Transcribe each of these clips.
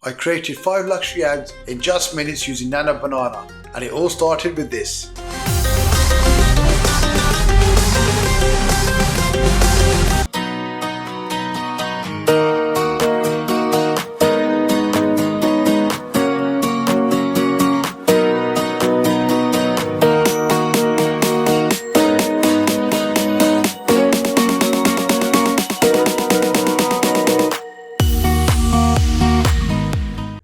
I created 5 luxury ads in just minutes using Nano Banana, and it all started with this.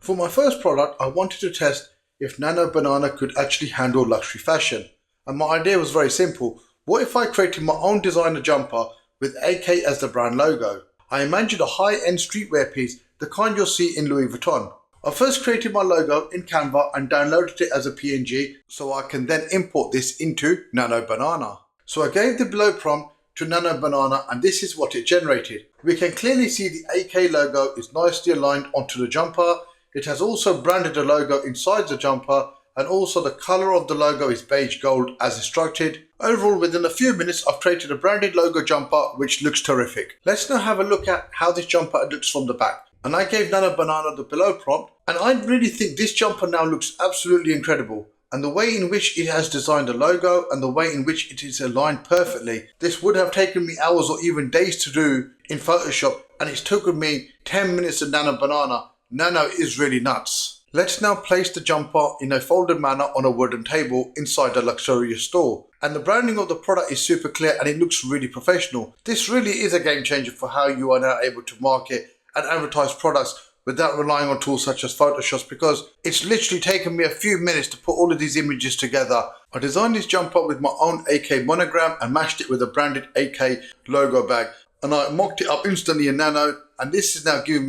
For my first product, I wanted to test if Nano Banana could actually handle luxury fashion. And my idea was very simple. What if I created my own designer jumper with AK as the brand logo? I imagined a high-end streetwear piece, the kind you'll see in Louis Vuitton. I first created my logo in Canva and downloaded it as a PNG so I can then import this into Nano Banana. So I gave the below prompt to Nano Banana and this is what it generated. We can clearly see the AK logo is nicely aligned onto the jumper. It has also branded the logo inside the jumper, and also the color of the logo is beige gold as instructed. Overall, within a few minutes, I've created a branded logo jumper which looks terrific. Let's now have a look at how this jumper looks from the back. And I gave Nano Banana the below prompt, and I really think this jumper now looks absolutely incredible. And the way in which it has designed the logo and the way in which it is aligned perfectly, this would have taken me hours or even days to do in Photoshop, and it's taken me 10 minutes of Nano Banana. Nano is really nuts. Let's now place the jumper in a folded manner on a wooden table inside a luxurious store. And the branding of the product is super clear and it looks really professional. This really is a game changer for how you are now able to market and advertise products without relying on tools such as Photoshop, because it's literally taken me a few minutes to put all of these images together. I designed this jumper with my own AK monogram and matched it with a branded AK logo bag. And I mocked it up instantly in Nano, and this is now giving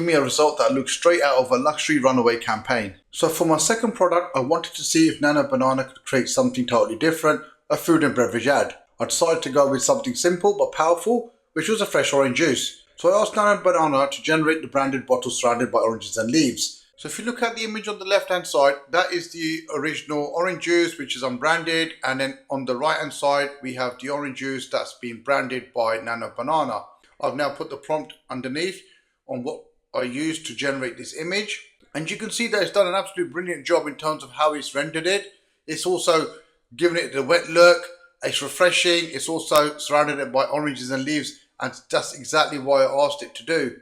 me a result that looks straight out of a luxury runaway campaign. So for my second product, I wanted to see if Nano Banana could create something totally different, a food and beverage ad. I decided to go with something simple but powerful, which was a fresh orange juice. So I asked Nano Banana to generate the branded bottle surrounded by oranges and leaves. So if you look at the image on the left hand side, that is the original orange juice which is unbranded, and then on the right hand side we have the orange juice that's been branded by Nano Banana. I've now put the prompt underneath on what I used to generate this image, and you can see that it's done an absolutely brilliant job in terms of how it's rendered it. It's also given it the wet look, it's refreshing, it's also surrounded it by oranges and leaves, and that's exactly why I asked it to do.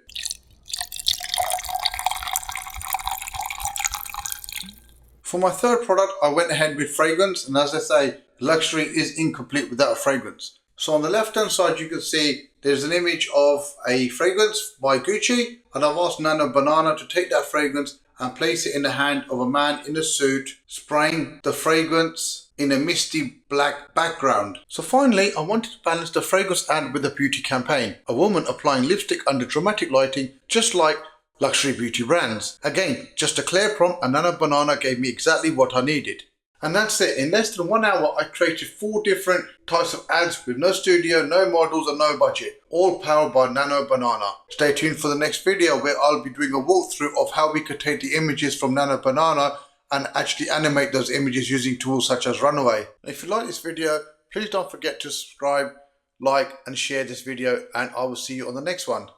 For my third product, I went ahead with fragrance, and as I say, luxury is incomplete without a fragrance. So on the left hand side you can see there's an image of a fragrance by Gucci, and I've asked Nano Banana to take that fragrance and place it in the hand of a man in a suit spraying the fragrance in a misty black background. So finally, I wanted to balance the fragrance ad with a beauty campaign. A woman applying lipstick under dramatic lighting, just like luxury beauty brands. Again, just a clear prompt, and Nano Banana gave me exactly what I needed. And that's it. In less than 1 hour, I created 4 different types of ads with no studio, no models and no budget, all powered by Nano Banana. Stay tuned for the next video where I'll be doing a walkthrough of how we could take the images from Nano Banana and actually animate those images using tools such as Runway. If you like this video, please don't forget to subscribe, like and share this video, and I will see you on the next one.